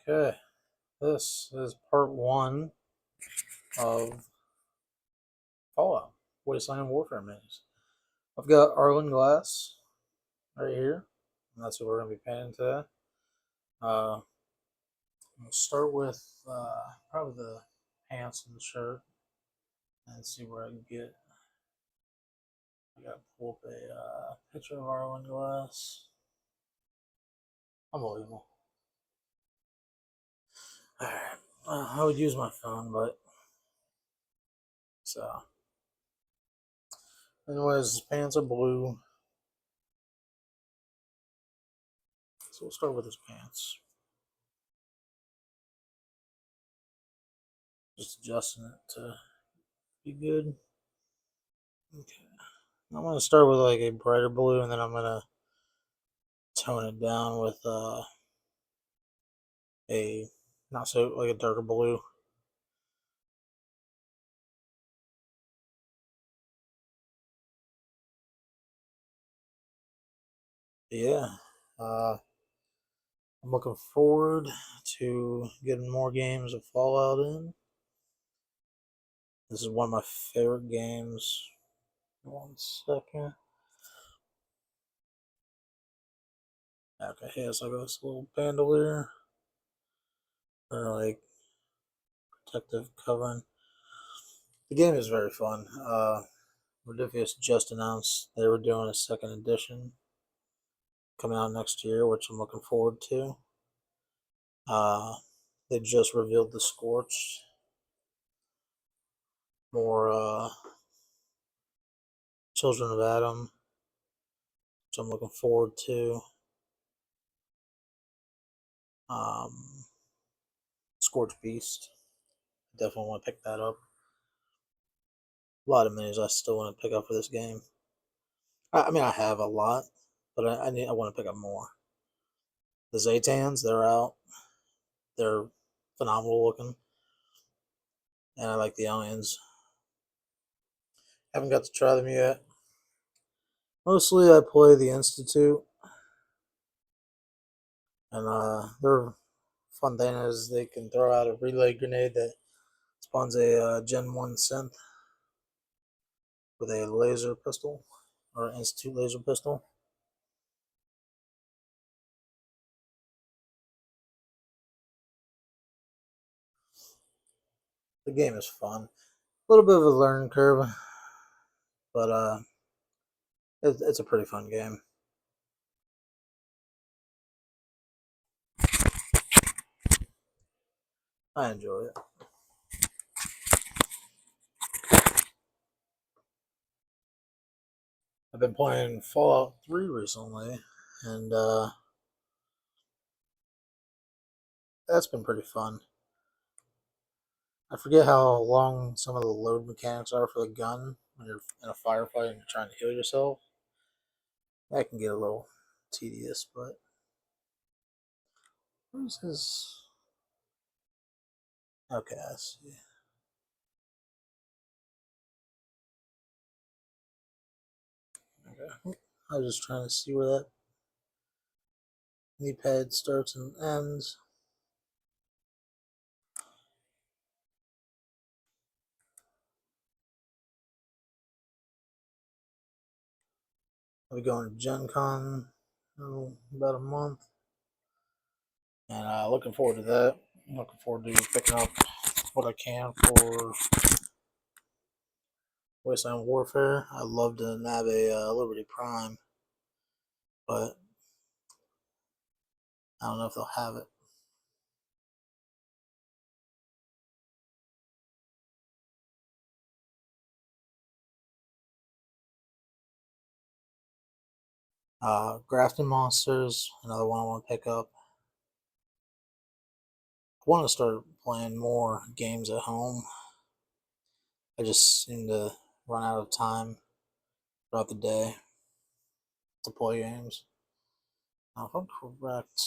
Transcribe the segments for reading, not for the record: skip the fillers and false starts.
Okay, this is part one of Fallout Wasteland Warfare minis. I've got Arlen Glass right here, and that's what we're going to be painting today. We'll start with probably the pants and the shirt and see where I can get. I got to pull up a picture of Arlen Glass. Unbelievable. Alright, I would use my phone, but so. Anyways, his pants are blue. So we'll start with his pants. Just adjusting it to be good. Okay. I'm going to start with like a brighter blue, and then I'm going to tone it down with a not so like a darker blue. Yeah, I'm looking forward to getting more games of Fallout in. This is one of my favorite games. 1 second. Okay, he has like this little bandolier, or like protective covering. The game is very fun. Ridiculous just announced they were doing a second edition coming out next year, which I'm looking forward to. They just revealed the Scorched. More Children of Adam, which I'm looking forward to. Scorched Beast. Definitely want to pick that up. A lot of minis I still want to pick up for this game. I mean, I have a lot, but I want to pick up more. The Zaytans, they're out. They're phenomenal looking, and I like the aliens. Haven't got to try them yet. Mostly, I play the Institute, and their fun thing is they can throw out a relay grenade that spawns a Gen 1 synth with a laser pistol, or Institute laser pistol. The game is fun. A little bit of a learning curve, but it's a pretty fun game. I enjoy it. I've been playing Fallout 3 recently, and that's been pretty fun. I forget how long some of the load mechanics are for the gun when you're in a firefight and you're trying to heal yourself. That can get a little tedious, but where's his? Okay, I see. Okay, I was just trying to see where that knee pad starts and ends. I'll be going to Gen Con in about a month, and looking forward to that. I'm looking forward to picking up what I can for Wasteland Warfare. I'd love to nab a Liberty Prime, but I don't know if they'll have it. Grafton Monsters, another one I want to pick up. I want to start playing more games at home. I just seem to run out of time throughout the day to play games. Now, if I'm correct,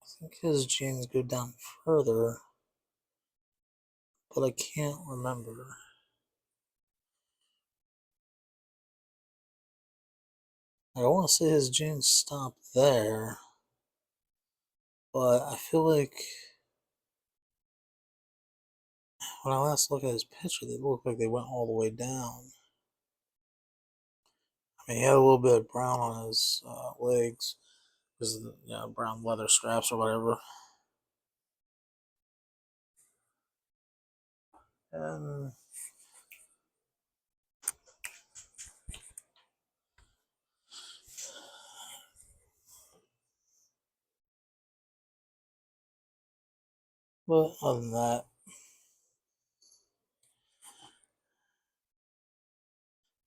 I think his genes go down further, but I can't remember. I want to say his genes stop there. But I feel like when I last looked at his picture, they looked like they went all the way down. I mean, he had a little bit of brown on his legs, because brown leather straps or whatever. And but other than that,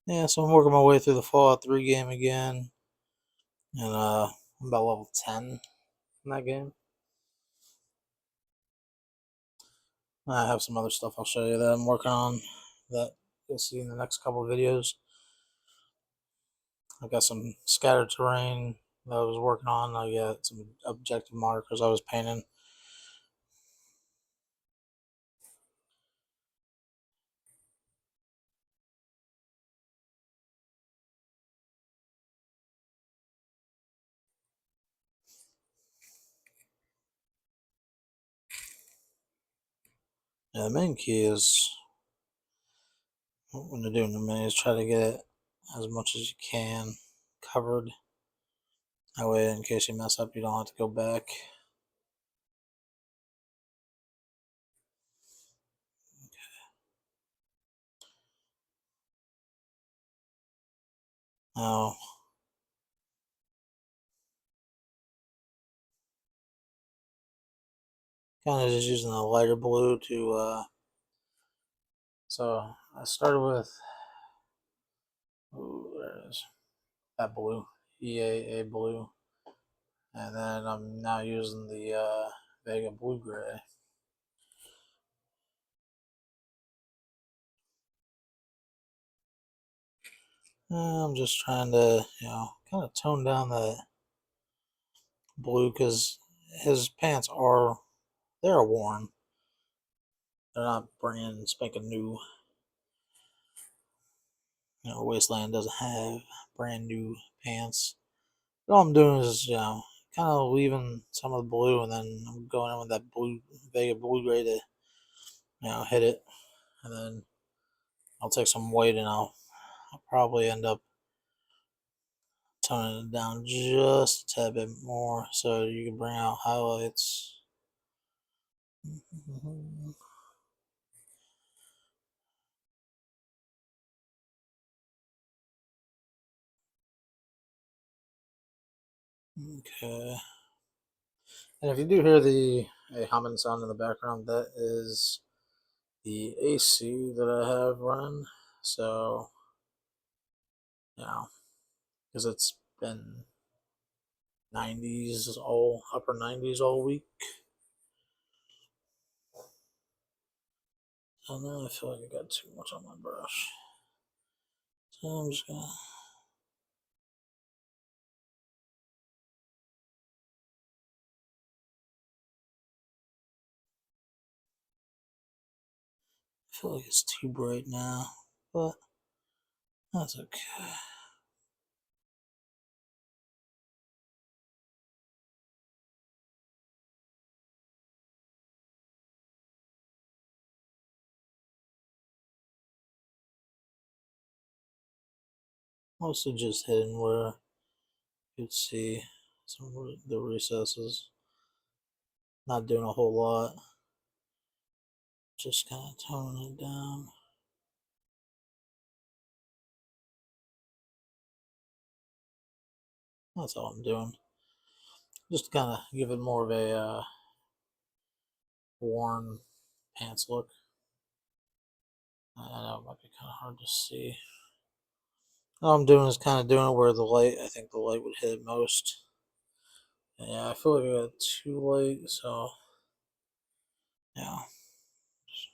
yeah. So I'm working my way through the Fallout 3 game again, and I'm about level 10 in that game. I have some other stuff I'll show you that I'm working on that you'll see in the next couple of videos. I got some scattered terrain that I was working on. I got some objective markers I was painting. Yeah, the main key is when you're doing the main is try to get it as much as you can covered. That way, in case you mess up, you don't have to go back. Now, kind of just using a lighter blue to. So I started with. Ooh, there it is. That blue, EAA blue, and then I'm now using the Vega blue gray. I'm just trying to, kind of tone down the blue because his pants they're worn. They're not brand spanking new. Wasteland doesn't have brand new pants. But all I'm doing is, kind of leaving some of the blue and then I'm going in with that blue, Vega blue gray to, hit it. And then I'll take some white and I'll probably end up toning it down just a tad bit more so you can bring out highlights. Okay. And if you do hear a humming sound in the background, that is the AC that I have running. So, because it's been upper 90s all week. So now I feel like I got too much on my brush. So I'm just gonna. I feel like it's too bright now, but that's okay. Mostly just hidden where you could see some of the recesses. Not doing a whole lot. Just kind of toning it down. That's all I'm doing. Just to kind of give it more of a worn pants look. I know it might be kind of hard to see. All I'm doing is kind of doing it where I think the light would hit it most. Yeah, I feel like I got too light, so yeah. Just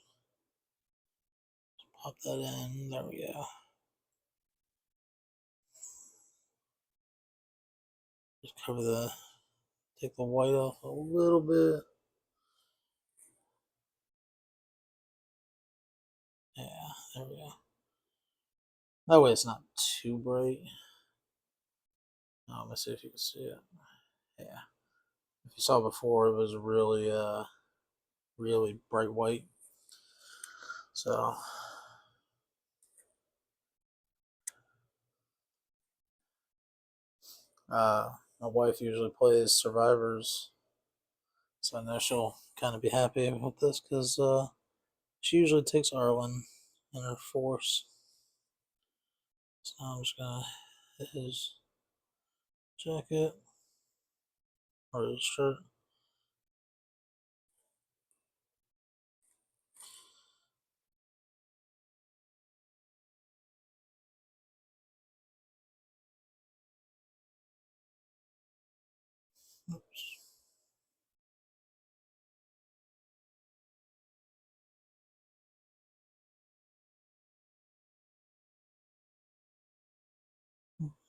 pop that in. There we go. Just take the white off a little bit. Yeah, there we go. That way it's not too bright. Let me see if you can see it. Yeah. If you saw before, it was really, really bright white. So, my wife usually plays Survivors, so I know she'll kind of be happy with this because she usually takes Arlen in her force. So now I'm just gonna hit his jacket or his shirt. Oops.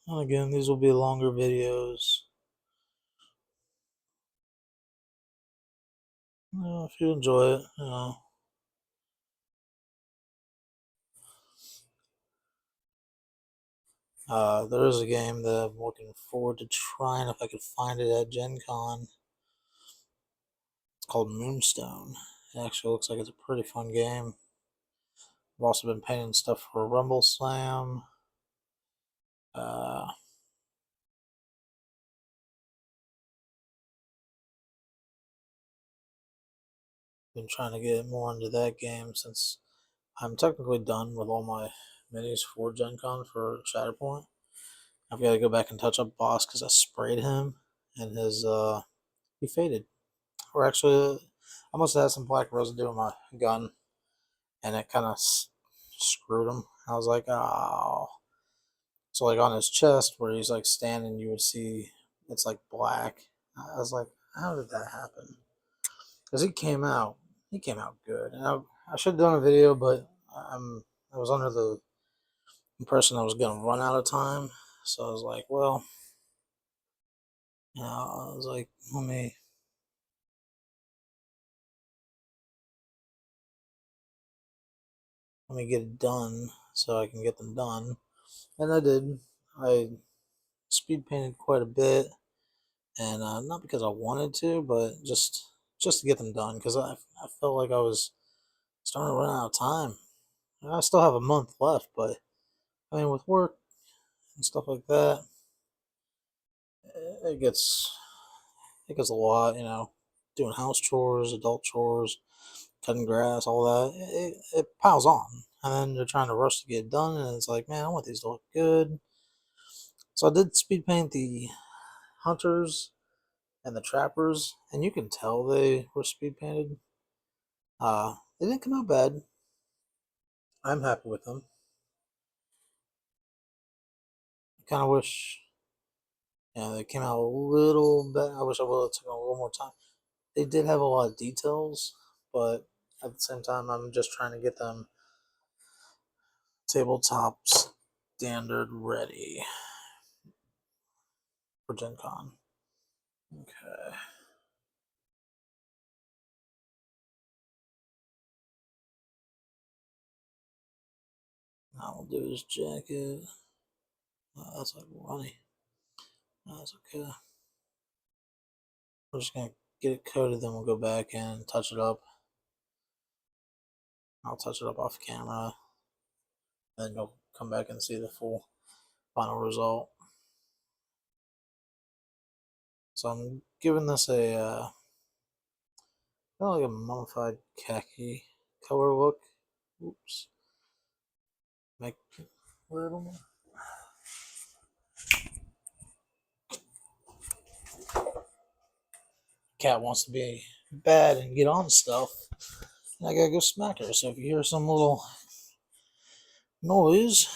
And again, these will be longer videos. If you enjoy it. There is a game that I'm looking forward to trying if I could find it at Gen Con. It's called Moonstone. It actually looks like it's a pretty fun game. I've also been painting stuff for Rumble Slam. Uh, been trying to get more into that game since I'm technically done with all my minis for Gen Con for Shatterpoint. I've got to go back and touch up Boss because I sprayed him and he faded. Or actually, I must have had some black residue in my gun and it kind of screwed him. I was like, oh. So, like, on his chest where he's like standing, you would see it's like black. I was like, how did that happen? Because he came out good. And I should have done a video, but I was under the impression I was going to run out of time. So I was like, well, I was like, let me get it done so I can get them done. And I did. I speed painted quite a bit, and not because I wanted to, but just to get them done because I felt like I was starting to run out of time. And I still have a month left, but I mean, with work and stuff like that, it gets a lot. Doing house chores, adult chores, cutting grass, all that. It piles on, and then you're trying to rush to get it done, and it's like, man, I want these to look good. So I did speed paint the hunters and the trappers, and you can tell they were speed painted. They didn't come out bad. I'm happy with them. I kind of wish, they came out a little better. I wish I would have taken a little more time. They did have a lot of details, but at the same time, I'm just trying to get them tabletop standard ready for Gen Con. Okay. Now we'll do his jacket. That's like runny. That's okay. We're just gonna get it coated, then we'll go back and touch it up. I'll touch it up off camera, then you'll come back and see the full final result. So I'm giving this kind of like a mummified khaki color look. Oops. Make it a little more. Cat wants to be bad and get on stuff. And I gotta go smack her. So if you hear some little noise,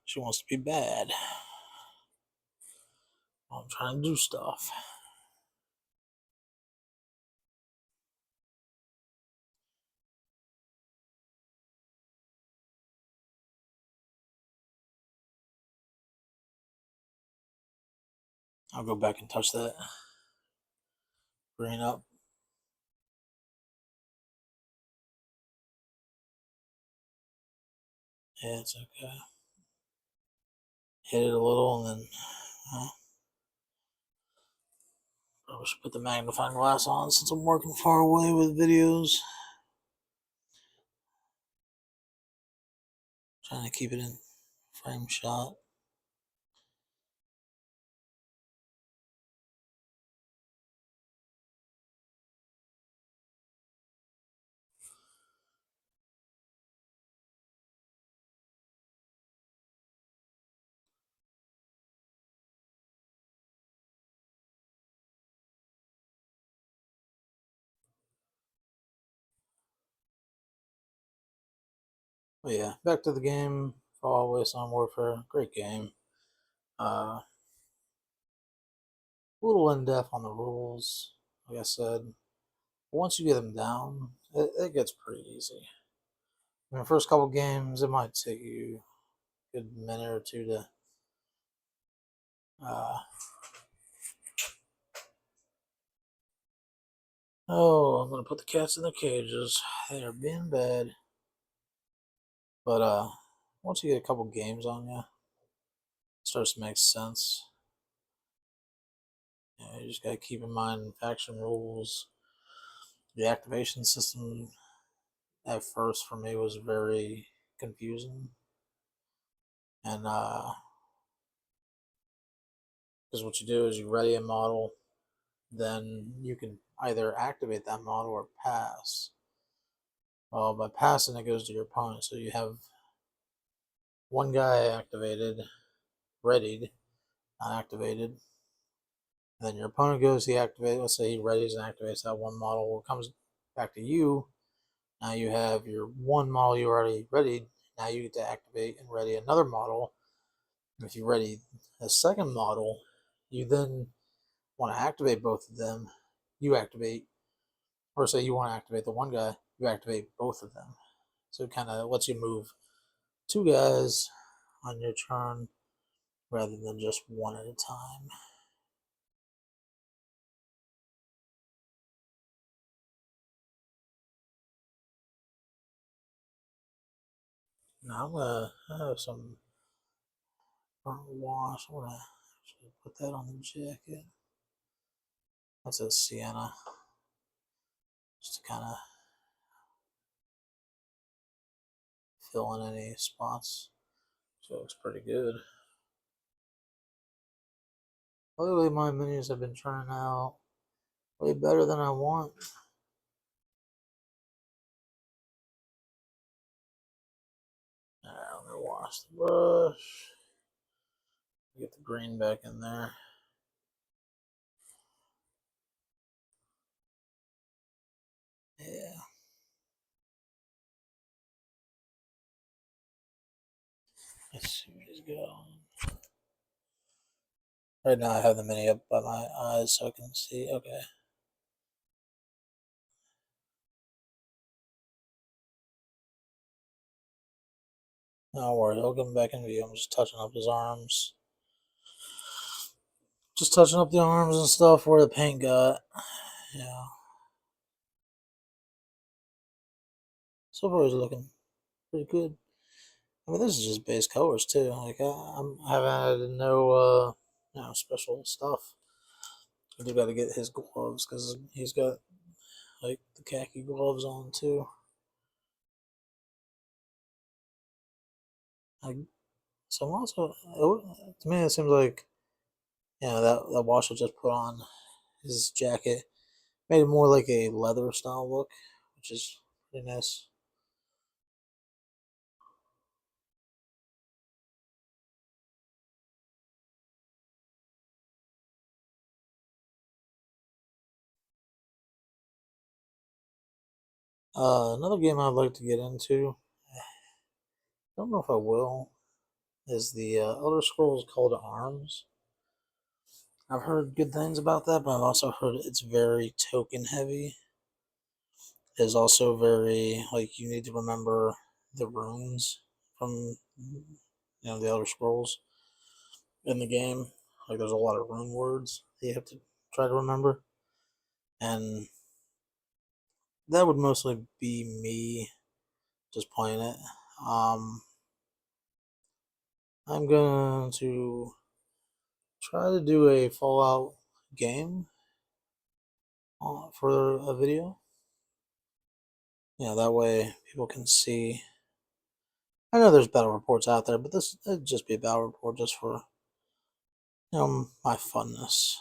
she wants to be bad. I'm trying to do stuff. I'll go back and touch that green up. Yeah, it's okay. Hit it a little and then Probably should put the magnifying glass on since I'm working far away with videos. Trying to keep it in frame shot. But yeah, back to the game. Fallout Wasteland Warfare. Great game. A little in depth on the rules, like I said. Once you get them down, it gets pretty easy. I mean, first couple games, it might take you a good minute or two to uh, oh, I'm gonna put the cats in their cages. They are being bad. But once you get a couple games on you, it starts to make sense. You just gotta keep in mind faction rules. The activation system at first for me was very confusing, and because what you do is you ready a model, then you can either activate that model or pass. Well, by passing, it goes to your opponent, so you have one guy activated, readied, not activated. And then your opponent goes, he activates, let's say he readies and activates that one model, it comes back to you. Now you have your one model you already readied. Now you get to activate and ready another model. If you ready a second model, you then want to activate both of them. You activate, or say you want to activate the one guy, you activate both of them. So it kind of lets you move two guys on your turn rather than just one at a time. Now I'm gonna have some burnt wash. I'm gonna actually put that on the jacket. That's a sienna, just to kind of fill in any spots. So it looks pretty good. Lately, my menus have been turning out way better than I want. Alright, I'm gonna wash the brush. Get the green back in there. Yeah. Let's see where he's going. Right now I have the mini up by my eyes so I can see. Okay. No worries, I'll get him back in view. I'm just touching up his arms. Just touching up the arms and stuff where the paint got. Yeah. So far he's looking pretty good. I mean, this is just base colors too. Like I haven't added no special stuff. I do got to get his gloves because he's got like the khaki gloves on too. Like, so I'm also, to me, it seems like that Washer just put on his jacket made it more like a leather style look, which is pretty nice. Another game I'd like to get into, I don't know if I will, is the Elder Scrolls Call to Arms. I've heard good things about that, but I've also heard it's very token heavy. It's also very like you need to remember the runes from the Elder Scrolls in the game. Like there's a lot of rune words that you have to try to remember, and that would mostly be me just playing it. Um, I'm going to try to do a Fallout game for a video. That way people can see. I know there's battle reports out there, but this it'd just be a battle report just for my funness.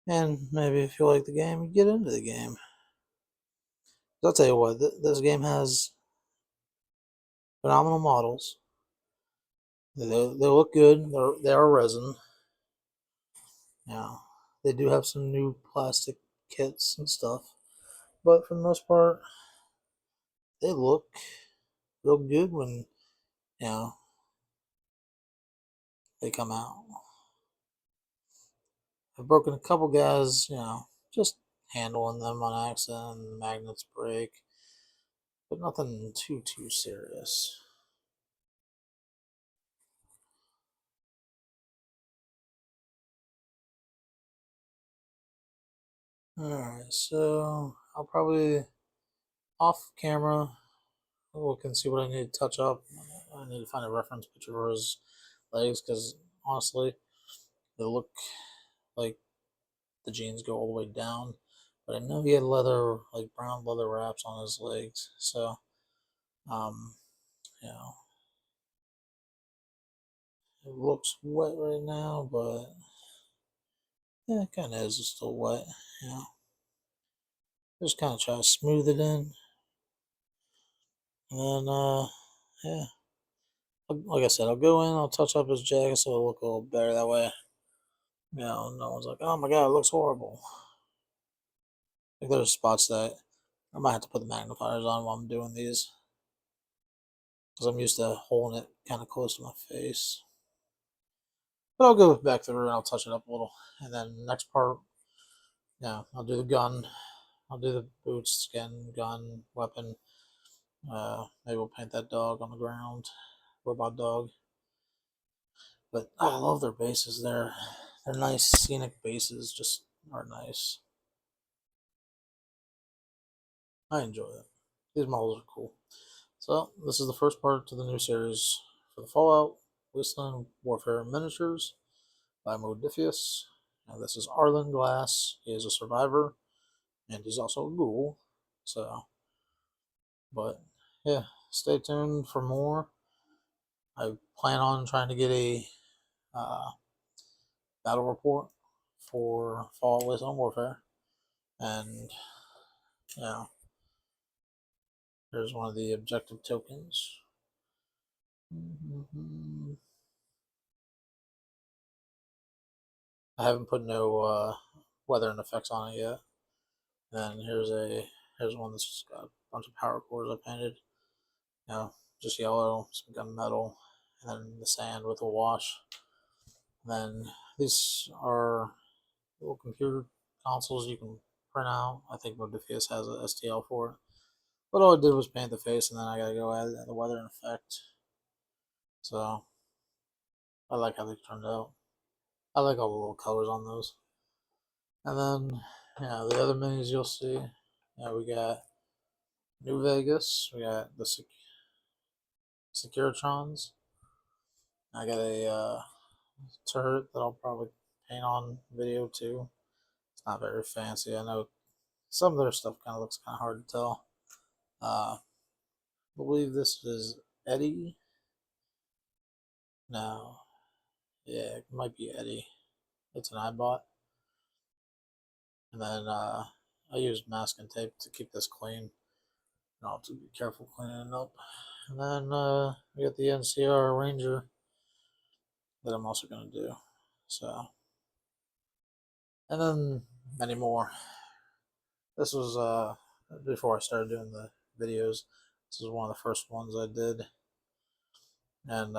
And maybe if you like the game, get into the game. I'll tell you what, this game has phenomenal models. They look good. They are resin. Yeah, they do have some new plastic kits and stuff, but for the most part, they look good when they come out. I've broken a couple guys, just handling them on accident, and magnets break, but nothing too serious. Alright, so I'll probably off camera look and see what I need to touch up. I need to find a reference picture for his legs because honestly, they look like the jeans go all the way down. But I know he had leather, like brown leather wraps on his legs. So, um, you know, it looks wet right now, but yeah, it kind of is still wet. Just kind of try to smooth it in, and then yeah, like I said, I'll go in, I'll touch up his jacket so it'll look a little better that way. No one's like, oh my god, it looks horrible. Like there's spots that I might have to put the magnifiers on while I'm doing these because I'm used to holding it kind of close to my face. But I'll go back through and I'll touch it up a little. And then next part, I'll do the gun. I'll do the boots, skin, gun, weapon. Maybe we'll paint that dog on the ground, robot dog. But I love their bases. They're nice scenic bases. Just are nice. I enjoy it. These models are cool. So this is the first part to the new series for the Fallout Wasteland Warfare miniatures by Modiphius. Now this is Arlen Glass. He is a survivor, and he's also a ghoul. So, but yeah, stay tuned for more. I plan on trying to get a uh, battle report for Fallout Wasteland Warfare, and yeah, here's one of the objective tokens. I haven't put no weather and effects on it yet. Then here's one that's got a bunch of power cores I painted. Just yellow, some gunmetal, and then the sand with a wash. Then these are little computer consoles you can print out. I think Modiphius has a STL for it. But all I did was paint the face, and then I gotta go add the weather and effect. So I like how they turned out. I like all the little colors on those. And then the other minis you'll see. We got New Vegas. We got the Securitrons. I got a turret that I'll probably paint on video too. It's not very fancy. I know some of their stuff kind of looks kind of hard to tell. I believe this is Eddie. No, yeah, it might be Eddie. It's an iBot. And then I used masking tape to keep this clean. I'll have to be careful cleaning it up. And then we got the NCR Ranger that I'm also going to do. So, and then many more. This was before I started doing the videos. This is one of the first ones I did, and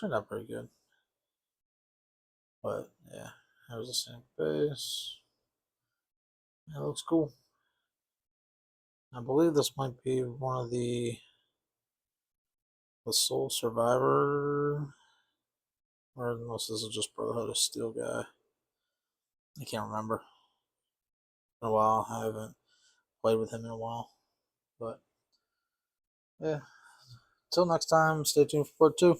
turned out pretty good. But yeah, that was the same base. It looks cool. I believe this might be one of the sole survivor, or unless this is just Brotherhood of Steel guy. I can't remember. In a while, I haven't played with him in a while, but yeah. Until next time, stay tuned for part 2.